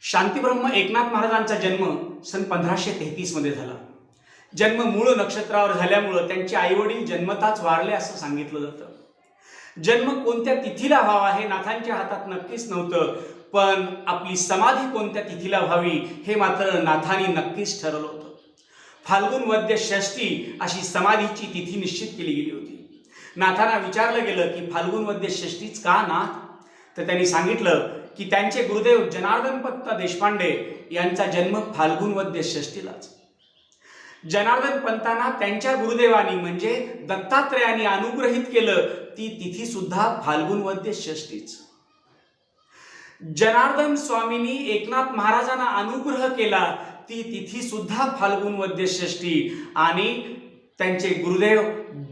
शांतीब्रह्म एकनाथ महाराजांचा जन्म सन 1533 मध्ये झाला. जन्म मूळ नक्षत्रावर झाल्यामुळे त्यांचे आईवडील जन्मताच वारले असं सांगितलं जातं. जन्म कोणत्या तिथीला व्हावा हे नाथांच्या हातात नक्कीच नव्हतं, पण आपली समाधी कोणत्या तिथीला व्हावी हे मात्र नाथांनी नक्कीच ठरवलं होतं. फाल्गुन वद्य षष्ठी अशी समाधीची तिथी निश्चित केली गेली होती. नाथांना विचारलं गेलं की फाल्गुन वद्य षष्ठीच का नाथ? तर त्यांनी सांगितलं की त्यांचे गुरुदेव जनार्दन पंत देशपांडे यांचा जन्म फाल्गुन वद्य षष्ठीलाच. जनार्दन पंतांना त्यांच्या गुरुदेवानी म्हणजे दत्तात्रयाने अनुग्रहित केलं ती तिथी सुद्धा फाल्गुन वद्य षष्ठीच. जनार्दन स्वामींनी एकनाथ महाराजांना अनुग्रह केला ती तिथी सुद्धा फाल्गुन वद्य षष्ठी आणि त्यांचे गुरुदेव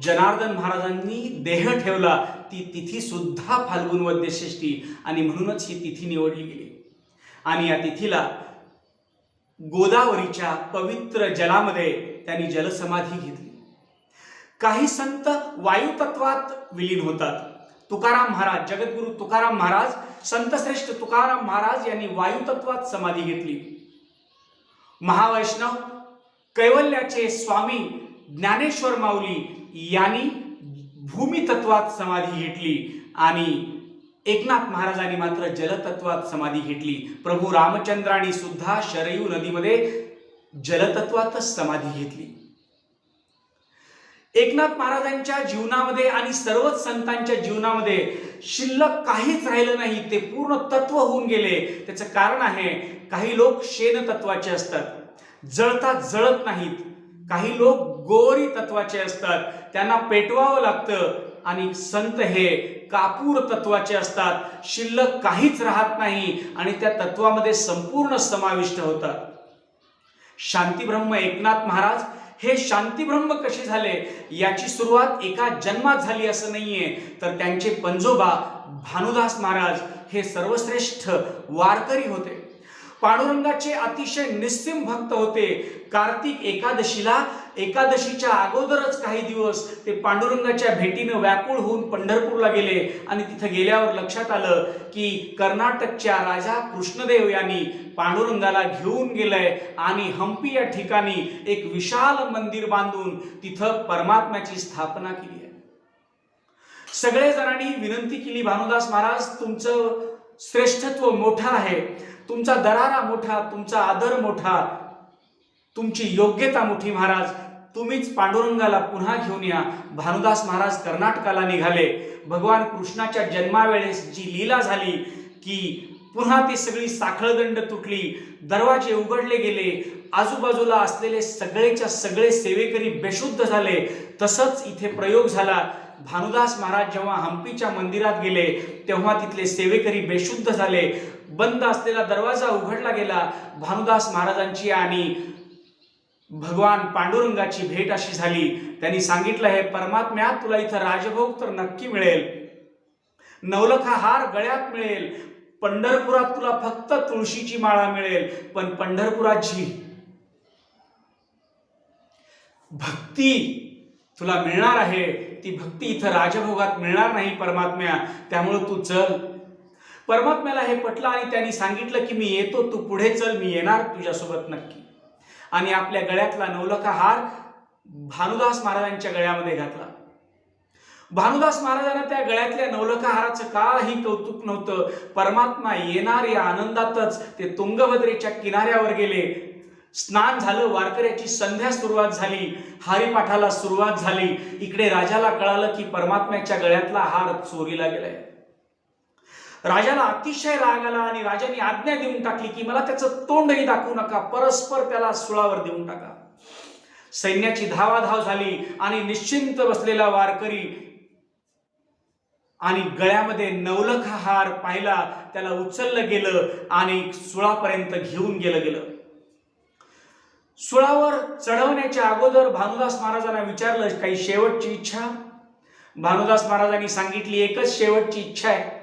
जनार्दन महाराजांनी देह ठेवला ती तिथी सुद्धा फाल्गुन वद्य षष्ठी आणि म्हणूनच ही तिथी निवडली गेली. आणि या तिथीला गोदावरीच्या पवित्र जलामध्ये त्यांनी जलसमाधी घेतली. काही संत वायुतत्वात विलीन होतात. तुकाराम महाराज, जगद्गुरु तुकाराम महाराज, संतश्रेष्ठ तुकाराम महाराज यांनी वायुतत्वात समाधी घेतली. महावैष्णव कैवल्याचे स्वामी ज्ञानेश्वर माऊली यांनी भूमितत्वात समाधी घेतली आणि एकनाथ महाराजांनी मात्र जलतत्वात समाधी घेतली. प्रभू रामचंद्रांनी सुद्धा शरयू नदीमध्ये जलतत्वातच समाधी घेतली. एकनाथ महाराजांच्या जीवनामध्ये आणि सर्वच संतांच्या जीवनामध्ये शिल्लक काहीच राहिलं नाही, ते पूर्ण तत्व होऊन गेले. त्याचं कारण आहे, काही लोक शेन तत्वाचे असतात, जळतात जळत नाहीत. काही लोक गोरी तत्वाचे असतात, त्यांना पेटवावं लागतं. आणि संत हे कापूर तत्वाचे असतात, शिल्लक काहीच राहत नाही आणि त्या तत्वामध्ये संपूर्ण समाविष्ट होतात. शांतीब्रह्म एकनाथ महाराज हे शांतीब्रह्म कसे झाले याची सुरुवात एका जन्मात झाली असं नाहीये, तर त्यांचे पंजोबा भानुदास महाराज हे सर्वश्रेष्ठ वारकरी होते. पांडुरंगाचे अतिशय निस्सीम भक्त होते. कार्तिक एकादशीच्या अगोदरच काही दिवस ते पांडुरंगाच्या भेटीनं व्याकुळ होऊन पंढरपूरला गेले आणि तिथं गेल्यावर लक्षात आलं की कर्नाटकच्या राजा कृष्णदेव यांनी पांडुरंगाला घेऊन गेलंय आणि हंपी या ठिकाणी एक विशाल मंदिर बांधून तिथं परमात्म्याची स्थापना केली आहे. सगळे जणांनी विनंती केली, भानुदास महाराज तुमचं श्रेष्ठत्व मोठं आहे, तुमचा दरारा मोठा, तुमचा आदर मोठा, तुमची योग्यता मोठी, महाराज तुम्हीच पांडुरंगाला पुन्हा घेऊन या. भानुदास महाराज कर्नाटकाला निघाले. भगवान कृष्णाच्या जन्मावेळेस जी लीला झाली की पुन्हा ती सगळी साखळदंड तुटली, दरवाजे उघडले गेले, आजूबाजूला असलेले सगळेच्या सगळे सेवेकरी बेशुद्ध झाले. तसंच इथे प्रयोग झाला. भानुदास महाराज जेव्हा हंपीच्या मंदिरात गेले तेव्हा तिथले सेवेकरी बेशुद्ध झाले. बंद असलेला दरवाजा उघडला गेला. भानुदास महाराजांची आणि भगवान पांडुरंगाची भेट अशी झाली. त्यांनी सांगितलं, हे परमात्म्या तुला इथं राजभोग तर नक्की मिळेल, नवलखा हार गळ्यात मिळेल, पंढरपुरात तुला फक्त तुळशीची माळा मिळेल, पण पंढरपुराची भक्ती तुला मिळणार आहे, ती भक्ती इथं राजभोगात मिळणार नाही परमात्म्या, त्यामुळे तू चल. परमात्म्याला हे पटलं आणि त्यांनी सांगितलं की मी येतो, तू पुढे चल, मी येणार तुझ्यासोबत नक्की. आणि आपल्या गळ्यातला नवलखा हार भानुदास महाराजांच्या गळ्यामध्ये घातला. भानुदास महाराजांना त्या गळ्यातल्या नवलखा हाराचं काही कौतुक नव्हतं. परमात्मा येणार या आनंदातच ते तुंगभद्रेच्या किनाऱ्यावर गेले. स्नान झालं, वारकऱ्याची संध्या सुरुवात झाली, हरिपाठाला सुरुवात झाली. इकडे राजाला कळालं की परमात्म्याच्या गळ्यातला हार चोरीला गेलाय. राजाला अतिशय राग आला आणि राजाने आज्ञा देऊन टाकली की मला त्याचं तोंडही दाखवू नका, परस्पर त्याला सुळावर देऊन टाका. सैन्याची धावाधाव झाली आणि निश्चिंत बसलेला वारकरी आणि गळ्यामध्ये नवलखा हार पाहिला, त्याला उचललं गेलं आणि सुळापर्यंत घेऊन गेलं. सुळावर चढवण्याच्या अगोदर भानुदास महाराजांना विचारलं, काही शेवटची इच्छा? भानुदास महाराजांनी सांगितली, एकच शेवटची इच्छा आहे,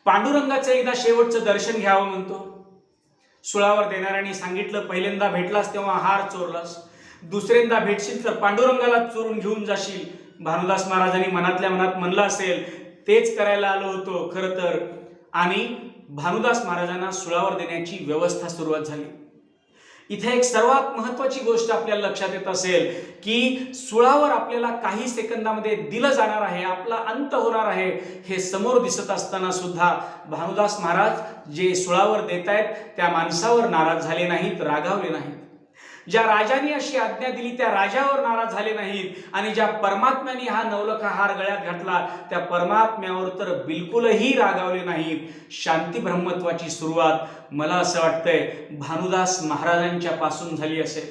पांडुरंगाचं एकदा शेवटचं दर्शन घ्यावं म्हणतो. सुळावर देणाऱ्यांनी सांगितलं, पहिल्यांदा भेटलास तेव्हा हार चोरलास, दुसऱ्यांदा भेटशील तर पांडुरंगाला चोरून घेऊन जाशील. भानुदास महाराजांनी मनातल्या मनात म्हणलं असेल, तेच करायला आलो होतो खरं तर. आणि भानुदास महाराजांना सुळावर देण्याची व्यवस्था सुरुवात झाली. इथे एक सर्वात महत्वाची गोष्ट आपल्याला लक्षात येत असेल की सुळावर आपल्याला काही सेकंदामध्ये दिलं जाणार आहे, आपला अंत होणार आहे हे समोर दिसत असताना सुद्धा भानुदास महाराज जे सुळावर देत आहेत त्या माणसावर नाराज झाले नाहीत, रागावले नाहीत. ज्या राजाने अशी आज्ञा दिली त्या राजावर नाराज झाले नाहीत आणि ज्या परमात्म्याने हा नवलखा हार गळ्यात घातला त्या परमात्म्यावर तर बिलकुलही रागावले नाहीत. शांती ब्रह्मत्वाची सुरुवात मला असं वाटतंय भानुदास महाराजांच्या पासून झाली असेल.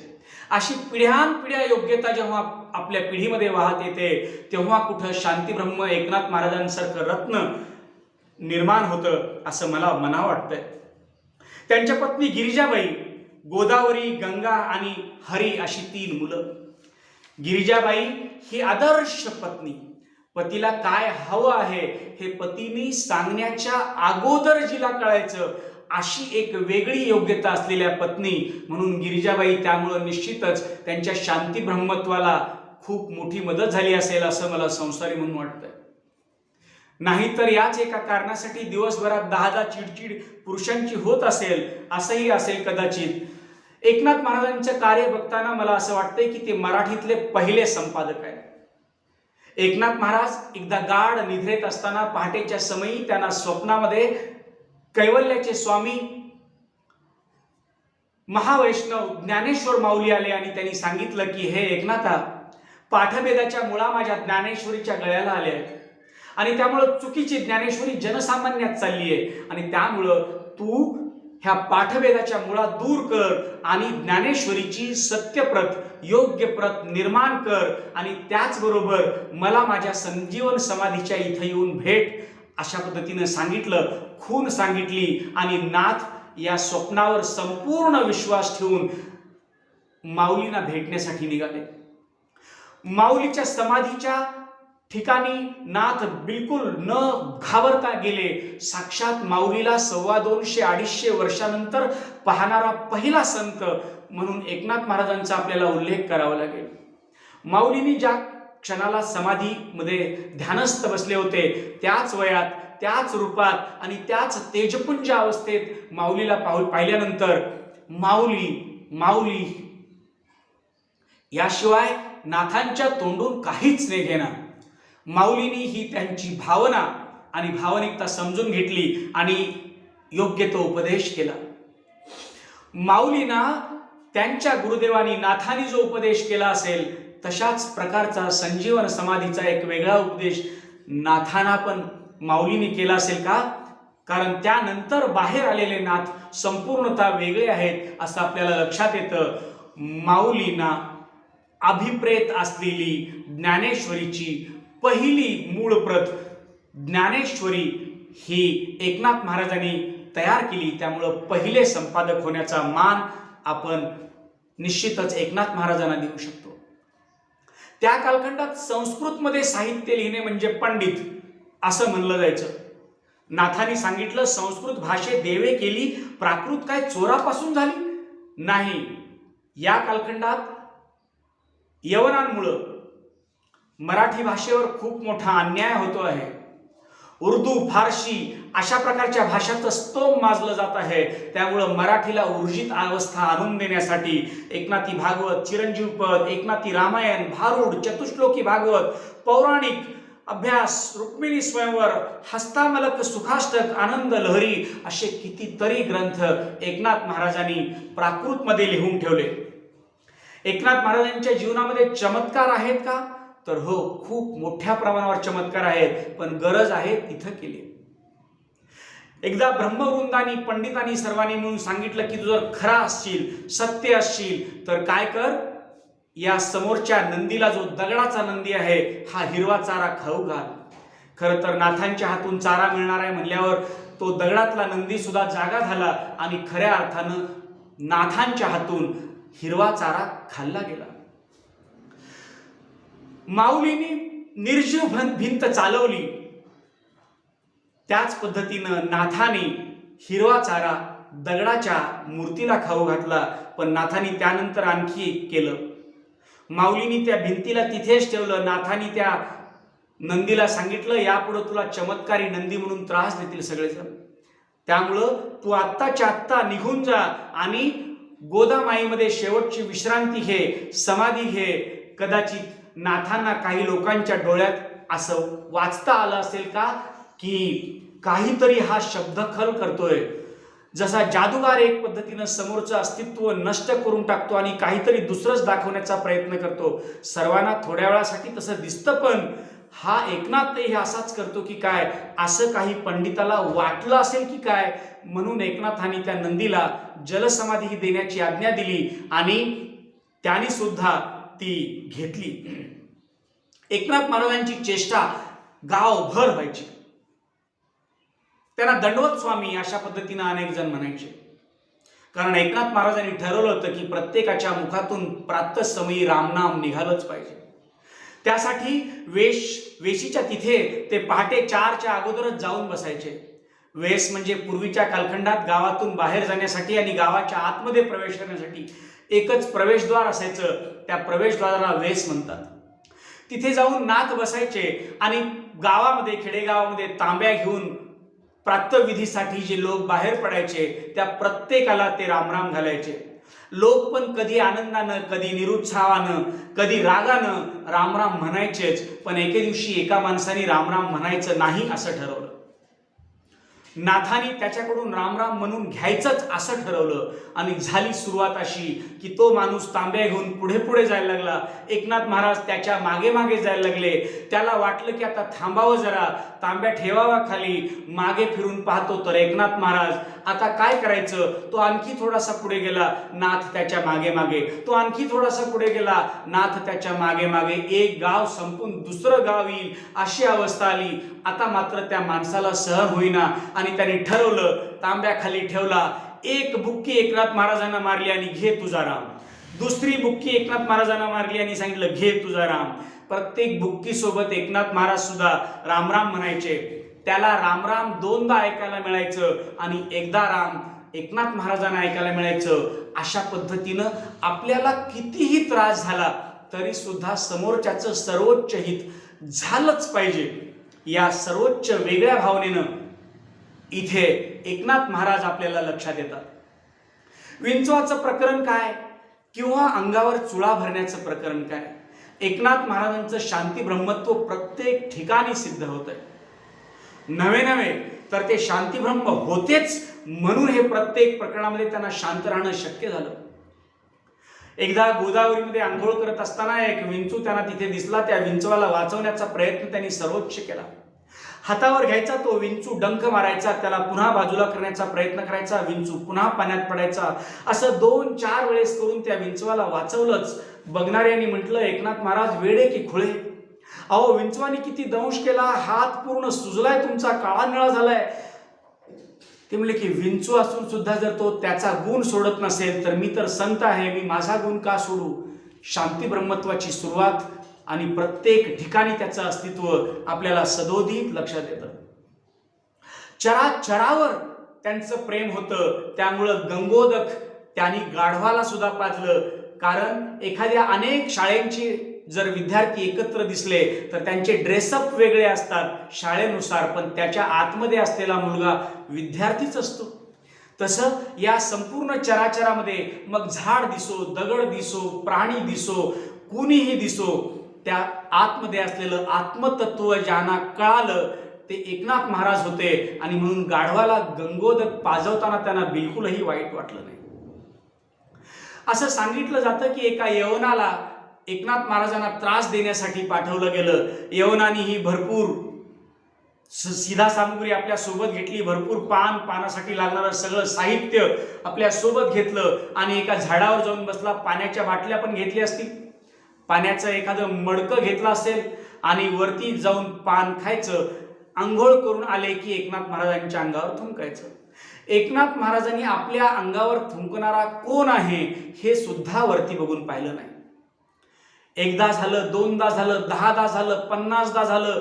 अशी पिढ्यानपिढ्या योग्यता जेव्हा आपल्या पिढीमध्ये वाहत येते तेव्हा कुठं शांती ब्रह्म एकनाथ महाराजांसारखं रत्न निर्माण होतं असं मला मना वाटतंय. त्यांच्या पत्नी गिरिजाबाई, गोदावरी, गंगा आणि हरी अशी 3 मुलं. गिरिजाबाई ही आदर्श पत्नी, पतीला काय हवं आहे हे पतीने सांगण्याच्या अगोदर जिला कळायचं अशी एक वेगळी योग्यता असलेल्या पत्नी म्हणून गिरिजाबाई, त्यामुळे निश्चितच त्यांच्या शांती ब्रह्मत्वाला खूप मोठी मदत झाली असेल असं मला संसारी म्हणून वाटतंय. नाहीतर याच एका कारणासाठी दिवसभरात 10 चिडचिड पुरुषांची होत असेल असंही असेल कदाचित. एकनाथ महाराजांचं कार्य बघताना मला असं वाटतंय की ते मराठीतले पहिले संपादक आहेत. एकनाथ महाराज एकदा गाढ निद्रेत असताना पहाटेच्या समयी त्यांना स्वप्नामध्ये कैवल्याचे स्वामी महावैष्णव ज्ञानेश्वर माऊली आले आणि त्यांनी सांगितलं की हे एकनाथा, पाठभेदाच्या मुळा माझ्या ज्ञानेश्वरीच्या गळ्याला आले आहेत आणि त्यामुळं चुकीची ज्ञानेश्वरी जनसामान्यात चालली आहे आणि त्यामुळं तू ह्या पाठभेदाच्या मुळा दूर कर आणि ज्ञानेश्वरीची सत्यप्रत, योग्य प्रत निर्माण कर आणि त्याचबरोबर मला माझ्या संजीवन समाधीच्या इथं येऊन भेट अशा पद्धतीनं सांगितलं. खून सांगितली आणि नाथ या स्वप्नावर संपूर्ण विश्वास ठेवून माऊलींना भेटण्यासाठी निघाले. माऊलीच्या समाधीच्या ठिकाणी नाथ बिलकुल न घाबरता गेले. साक्षात माऊलीला 250-250 वर्षानंतर पाहणारा पहिला संत म्हणून एकनाथ महाराजांचा आपल्याला उल्लेख करावा लागेल. माऊलींनी ज्या क्षणाला समाधीमध्ये ध्यानस्थ बसले होते त्याच वयात, त्याच रूपात आणि त्याच तेजपुंज अवस्थेत माऊलीला पाहिल्यानंतर माऊली याशिवाय नाथांच्या तोंडून काहीच नाही घेणार. माऊलींनी ही त्यांची भावना आणि भावनिकता समजून घेतली आणि योग्य तो उपदेश केला. माऊलींना त्यांच्या गुरुदेवानी नाथांनी जो उपदेश केला असेल तशाच प्रकारचा संजीवन समाधीचा एक वेगळा उपदेश नाथांना पण माऊलींनी केला असेल का? कारण त्यानंतर बाहेर आलेले नाथ संपूर्णतः वेगळे आहेत असं आपल्याला लक्षात येतं. माऊलींना अभिप्रेत असलेली ज्ञानेश्वरीची पहिली मूळ प्रत ज्ञानेश्वरी ही एकनाथ महाराजांनी तयार केली. त्यामुळं पहिले संपादक होण्याचा मान आपण निश्चितच एकनाथ महाराजांना देऊ शकतो. त्या कालखंडात संस्कृतमध्ये साहित्य लिहिणे म्हणजे पंडित असं म्हणलं जायचं. नाथांनी सांगितलं संस्कृत भाषेत देवे केली, प्राकृत काय चोरापासून झाली नाही. या कालखंडात यवनांमुळं मराठी भाषेवर खूप मोठा अन्याय होतो आहे. उर्दू, फारसी अशा प्रकारच्या भाषांचं स्तोम माजलं जात आहे. त्यामुळं मराठीला ऊर्जित अवस्था आणून देण्यासाठी एकनाथी भागवत, चिरंजीवपद, एकनाथी रामायण, भारूड, चतुश्लोकी भागवत, पौराणिक अभ्यास, रुक्मिणी स्वयंवर, हस्तामलक, सुखाष्टक, आनंद लहरी असे कितीतरी ग्रंथ एकनाथ महाराजांनी प्राकृतमध्ये लिहून ठेवले. एकनाथ महाराजांच्या जीवनामध्ये चमत्कार आहेत का? तर हो, खूप मोठ्या प्रमाणावर चमत्कार आहेत, पण गरज आहे तिथं केली. एकदा ब्रह्मवृंदानी, पंडितांनी सर्वांनी मिळून सांगितलं की तू जर खरा असशील, सत्य असशील तर काय कर, या समोरच्या नंदीला जो दगडाचा नंदी आहे हा हिरवा चारा खाऊ घाल. खरं तर नाथांच्या हातून चारा मिळणार आहे म्हणल्यावर तो दगडातला नंदी सुद्धा जागा झाला आणि खऱ्या अर्थानं नाथांच्या हातून हिरवा चारा खाल्ला गेला. माऊलींनी निर्जीव भिंत चालवली, त्याच पद्धतीनं नाथांनी हिरवा चारा दगडाच्या मूर्तीला खाऊ घातला. पण नाथांनी त्यानंतर आणखी एक केलं. माऊलींनी त्या भिंतीला तिथेच ठेवलं. नाथांनी त्या नंदीला सांगितलं यापुढे तुला चमत्कारी नंदी म्हणून त्रास देतील सगळेजण. त्यामुळं तू आत्ताच्या आत्ता निघून जा आणि गोदामाईमध्ये शेवटची विश्रांती घे, समाधी घे. कदाचित नाथांना काही लोकांच्या डोळ्यात असं वाचता आलं असेल का की काहीतरी हा शब्द खल करतोय, जसा जादूगार एक पद्धतीनं समोरचं अस्तित्व नष्ट करून टाकतो आणि काहीतरी दुसरंच दाखवण्याचा प्रयत्न करतो. सर्वांना थोड्या वेळासाठी तसं दिसतं, पण हा एकनाथही असाच करतो की काय, असं काही पंडिताला वाटलं असेल की काय, म्हणून एकनाथांनी त्या नंदीला जलसमाधी देण्याची आज्ञा दिली आणि त्याने सुद्धा ती घेतली. एकनाथ महाराजांची चेष्टा गावभर व्हायची. त्यांना दंडवत स्वामी अशा पद्धतीनं अनेक जण म्हणायचे, कारण एकनाथ महाराजांनी ठरवलं होतं की प्रत्येकाच्या मुखातून प्रातःसमयी रामनाम निघालंच पाहिजे. त्यासाठी वेशीच्या तिथे ते पहाटे 4च्या अगोदरच जाऊन बसायचे. वेस म्हणजे पूर्वीच्या कालखंडात गावातून बाहेर जाण्यासाठी आणि गावाच्या आतमध्ये प्रवेश करण्यासाठी एकच प्रवेशद्वार असायचं. त्या प्रवेशद्वाराला वेस म्हणतात. तिथे जाऊन नाथ बसायचे आणि गावामध्ये, खेडेगावामध्ये तांब्या घेऊन प्रातःविधीसाठी जे लोक बाहेर पडायचे त्या प्रत्येकाला ते रामराम घालायचे. लोक पण कधी आनंदानं, कधी निरुत्साहानं, कधी रागानं रामराम म्हणायचेच. पण एके दिवशी एका माणसाने रामराम म्हणायचं नाही असं ठरवलं. नाथानी त्याच्याकडून रामराम म्हणून घ्यायचंच असं ठरवलं आणि झाली सुरुवात अशी की तो माणूस तांब्या घेऊन पुढे पुढे जायला लागला. एकनाथ महाराज त्याच्या मागे मागे जायला लागले. त्याला वाटलं की आता थांबावं, जरा तांब्या ठेवावा खाली. मागे फिरून पाहतो तर एकनाथ महाराज आता काय करायचं. तो आणखी थोडासा पुढे गेला, नाथ त्याच्या मागे मागे. तो आणखी थोडासा पुढे गेला, नाथ त्याच्या मागे मागे. एक गाव संपून दुसरं गाव येईल अशी अवस्था आली. आता मात्र त्या माणसाला सहन होईना आणि त्याने ठरवलं, तांब्या खाली ठेवला. एक बुक्की एकनाथ महाराजांना मारली आणि घे तुझा राम. दुसरी बुक्की एकनाथ महाराजांना मारली आणि सांगितलं घे तुझा राम. प्रत्येक बुक्की सोबत एकनाथ महाराज सुद्धा रामराम म्हणायचे. त्याला रामराम 2दा ऐकायला मिळायचं आणि एकदा राम एकनाथ महाराजांना ऐकायला मिळायचं. अशा पद्धतीनं आपल्याला कितीही त्रास झाला तरी सुद्धा समोरच्याचं सर्वोच्च हित झालंच पाहिजे, या सर्वोच्च वेगळ्या भावनेनं इथे एकनाथ महाराज आपल्याला लक्षात येतात. विंचवाचं प्रकरण काय किंवा अंगावर चुळा भरण्याचं प्रकरण काय, एकनाथ महाराजांचं शांती ब्रह्मत्व प्रत्येक ठिकाणी सिद्ध होतंय. नवे तर ते शांती ब्रह्म होतेच म्हणून हे प्रत्येक प्रकरणामध्ये त्यांना शांत राहणं शक्य झालं. एकदा गोदावरीमध्ये आंघोळ करत असताना एक विंचू त्यांना तिथे दिसला. त्या विंचवाला वाचवण्याचा प्रयत्न त्यांनी सर्वोच्च केला. हातावर घ्यायचा, तो विंचू डंख मारायचा, त्याला पुन्हा बाजूला करण्याचा प्रयत्न करायचा, विंचू पुन्हा पाण्यात पडायचा. असं 2-4 वेळेस करून त्या विंचवाला वाचवलंच. बघणाऱ्यांनी म्हटलं एकनाथ महाराज वेडे की खुळे, अहो विंचवाने किती दंश केला, हात पूर्ण सुजलाय तुमचा, काळा निळा झालाय. ते म्हणले की विंचू असून सुद्धा जर तो त्याचा गुण सोडत नसेल तर मी तर संत आहे, मी माझा गुण का सोडू. शांती ब्रह्मत्वाची सुरुवात आणि प्रत्येक ठिकाणी त्याचं अस्तित्व आपल्याला सदोदित लक्षात येतं. चराचरावर त्यांचं प्रेम होतं. त्यामुळं गंगोदक त्यांनी गाढवाला सुद्धा पाजलं. कारण एखाद्या अनेक शाळेंची जर विद्यार्थी एकत्र दिसले तर त्यांचे ड्रेसअप वेगळे असतात शाळेनुसार, पण त्याच्या आतमध्ये असलेला मुलगा विद्यार्थीच असतो. तसं या संपूर्ण चराचरामध्ये मग झाड दिसो, दगड दिसो, प्राणी दिसो, कुणीही दिसो, त्या आतमध्ये असलेलं आत्मतत्व ज्यांना कळालं ते एकनाथ महाराज होते. आणि म्हणून गाढवाला गंगोदक पाजवताना त्यांना बिलकुलही वाईट वाटलं नाही. असं सांगितलं जातं की एका यवनाला एकनाथ महाराजांना त्रास देण्यासाठी पाठवलं गेलं. यवनाने ही भरपूर सीधा सामुग्री आपल्या सोबत घेतली, भरपूर पानासाठी लागणारं सगळं साहित्य आपल्या सोबत घेतलं आणि एका झाडावर जाऊन बसला. पाण्याच्या बाटल्या पण घेतल्या असतील, पाण्याचं एखादं मडकं घेतलं असेल आणि वरती जाऊन पान खायचं. आंघोळ करून आले की एकनाथ महाराजांच्या अंगावर थुंकायचं. एकनाथ महाराजांनी आपल्या अंगावर थुंकणारा कोण आहे हे सुद्धा वरती बघून पाहिलं नाही. एकदा झालं, 2दा झालं, 10दा झालं, 50दा झालं,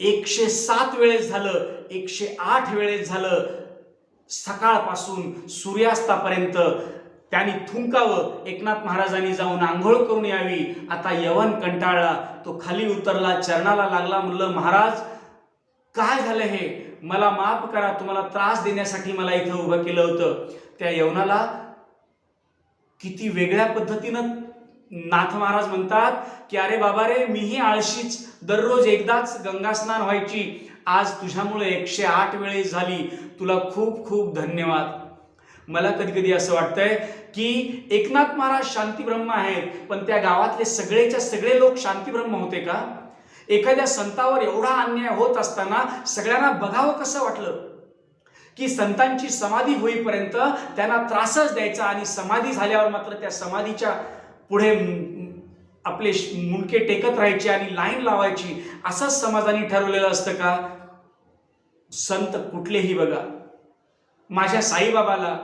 107 वेळेस झालं, 108 वेळेस झालं. सकाळपासून सूर्यास्तापर्यंत त्यांनी थुंकावं. एकनाथ महाराजांनी जाऊन आंघोळ करून यावी. आता यवन कंटाळला, तो खाली उतरला, चरणाला लागला. म्हणलं महाराज काय झालं हे. मला माफ करा, तुम्हाला त्रास देण्यासाठी मला इथं उभं केलं होतं. त्या यवनाला किती वेगळ्या पद्धतीनं नाथ महाराज म्हणतात की अरे बाबा रे, मीही आळशीच, दररोज एकदाच गंगा स्नान व्हायची, आज तुझ्यामुळे 108 वेळेस झाली, तुला खूप खूप धन्यवाद. मला कधी कधी असं वाटतंय की एकनाथ महाराज शांतीब्रह्म आहेत, पण त्या गावातले सगळेच्या सगळे लोक शांतीब्रह्म होते का? एखाद्या संतावर एवढा अन्याय होत असताना सगळ्यांना बघावं कसं वाटलं की संतांची समाधी होईपर्यंत त्यांना त्रासच द्यायचा आणि समाधी झाल्यावर मात्र त्या समाधीच्या पुढे आपले मुंडके टेकत राहायचे आणि लाईन लावायची, असंच समाजाने ठरवलेलं असतं का? संत कुठलेही बघा, माझ्या साईबाबाला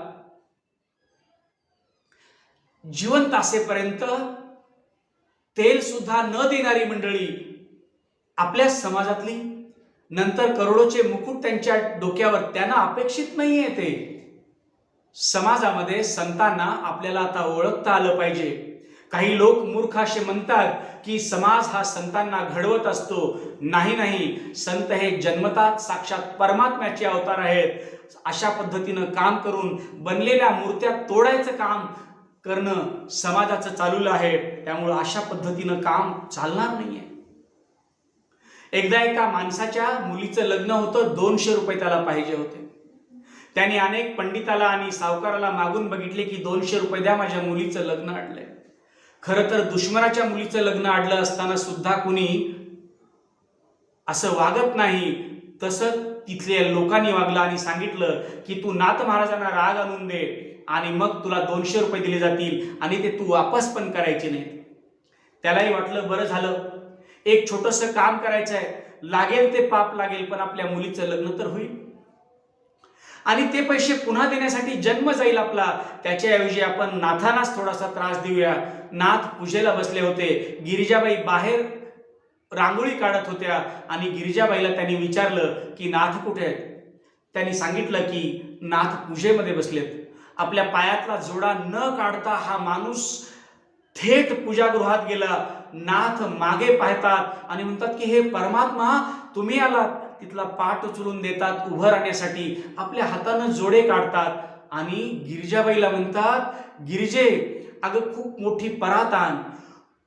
जिवंत असेपर्यंत तेल सुद्धा न देणारी मंडळी आपल्या समाजातली, नंतर करोडोचे मुकुट त्यांच्या डोक्यावर, त्यांना अपेक्षित नाहीये ते. समाजामध्ये संतांना आपल्याला आता ओळखता आलं पाहिजे. काही लोक मूर्ख असे म्हणतात की समाज हा संतांना घडवत असतो. नाही नाही, संत हे जन्मतात साक्षात परमात्म्याचे अवतार आहेत. अशा पद्धतीनं काम करून बनलेल्या मूर्त्या तोडायचं काम करणं समाजाचं चालू आहे. त्यामुळं अशा पद्धतीनं काम चालणार नाहीये. एकदा एका माणसाच्या मुलीचं लग्न होतं, 200 रुपये त्याला पाहिजे होते. त्याने अनेक पंडिताला आणि सावकाराला मागून बघितले की 200 रुपये द्या, माझ्या मुलीचं लग्न अडलंय. खरं तर दुश्मनाच्या मुलीचं लग्न अडलं असताना सुद्धा कुणी असं वागत नाही. तसं तिथल्या लोकांनी वागलं आणि सांगितलं की तू नाथ महाराजांना राग आणून दे आणि मग तुला 200 रुपये दिले जातील आणि ते तू वापस पण करायचे नाही. त्यालाही वाटलं बरं झालं, एक छोटंसं काम करायचं आहे, लागेल ते पाप लागेल, पण आपल्या मुलीचं लग्न तर होईल आणि ते पैसे पुन्हा देण्यासाठी जन्म जाईल आपला. त्याच्याऐवजी आपण नाथांनाच थोडासा त्रास देऊया. नाथ पूजेला बसले होते. गिरिजाबाई बाहेर रांगोळी काढत होत्या आणि गिरिजाबाईला त्यांनी विचारलं की नाथ कुठे आहेत? त्यांनी सांगितलं की नाथ पूजेमध्ये बसलेत. आपल्या पायातला जोडा न काढता हा माणूस थेट पूजागृहात गेला. नाथ मागे पाहतात आणि म्हणतात की हे परमात्मा, तुम्ही आलात. तिथला पाठ उचलून देतात उभं राहण्यासाठी, आपल्या हातानं जोडे काढतात आणि गिरिजाबाईला म्हणतात, गिरिजे अगं खूप मोठी परात आण,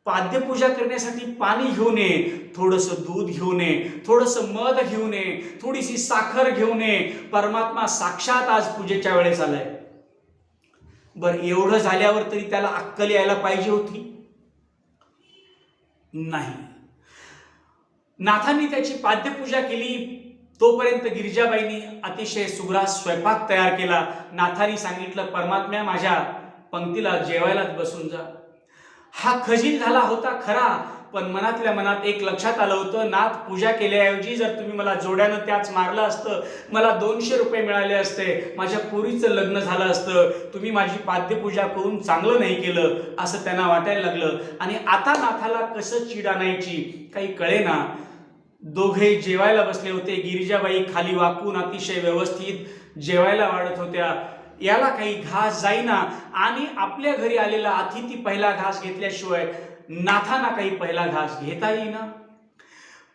पाद्यपूजा करण्यासाठी पाणी घेऊन ये, थोडंसं दूध घेऊन ये, थोडंसं मध घेऊन ये, थोडीशी साखर घेऊन ये, परमात्मा साक्षात आज पूजेच्या वेळेस आलाय. बरं, एवढं झाल्यावर तरी त्याला अक्कल यायला पाहिजे होती? नाही. नाथांनी त्याची पाद्यपूजा केली. तोपर्यंत गिरिजाबाईंनी अतिशय सुग्रास स्वयंपाक तयार केला. नाथांनी सांगितलं, परमात्म्या माझ्या पंक्तीला जेवायलाच बसून जा. हा खजील झाला होता खरा, पण मनातल्या मनात एक लक्षात आलं होतं, नाथ पूजा केल्याऐवजी जर तुम्ही मला जोड्यानं त्याच मारलं असतं, मला 200 रुपये मिळाले असते, माझ्या पोरीचं लग्न झालं असतं, तुम्ही माझी पाद्यपूजा करून चांगलं नाही केलं असं त्यांना वाटायला लागलं. आणि आता नाथाला कसं चीड आणायची काही कळेना. दोघे जेवायला बसले होते. गिरिजाबाई खाली वाकून अतिशय व्यवस्थित जेवायला वाढत होत्या. याला काही घास जाईना आणि आपल्या घरी आलेला अतिथी पहिला घास घेतल्याशिवाय नाथांना काही पहिला घास घेता येईना.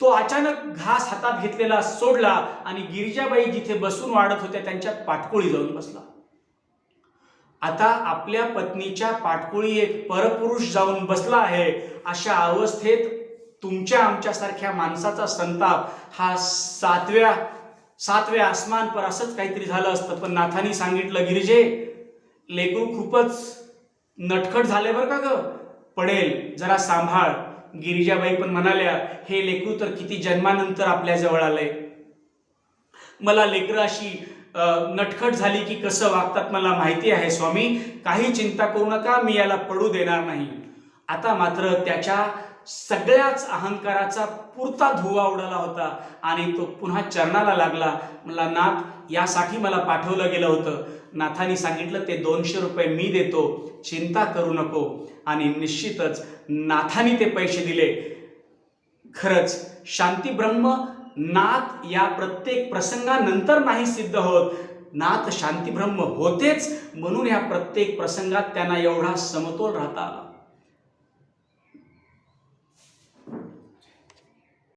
तो अचानक घास हातात घेतलेला सोडला आणि गिरिजाबाई जिथे बसून वाढत होत्या त्यांच्या पाठकोळी जाऊन बसला. आता आपल्या पत्नीच्या पाठकोळी एक परपुरुष जाऊन बसला आहे. अशा अवस्थेत तुमच्या आमच्यासारख्या माणसाचा संताप हा सातव्या आसमान पर असंच काहीतरी झालं असतं. पण नाथांनी सांगितलं, गिरिजे लेकरू खूपच नटखट झाले बरं का ग, पडेल, जरा सांभाळ. गिरिजाबाई पण म्हणाल्या, हे लेकरू तर किती जन्मानंतर आपल्या जवळ आलंय. मला लेकरं अशी नटखट झाली की कसं वागतात मला माहिती आहे स्वामी, काही चिंता करू नका, मी याला पडू देणार नाही. आता मात्र त्याच्या सगळ्याच अहंकाराचा पुरता धुवा उडाला होता आणि तो पुन्हा चरणाला लागला. मला नाथ, यासाठी मला पाठवलं गेलं होतं. नाथांनी सांगितलं, ते 200 रुपये मी देतो, चिंता करू नको. आणि निश्चितच नाथांनी ते पैसे दिले. खरंच शांतीब्रह्म नाथ या प्रत्येक प्रसंगानंतर नाही सिद्ध होत. नाथ शांतीब्रह्म होतेच, म्हणून या प्रत्येक प्रसंगात त्यांना एवढा समतोल राहता आला.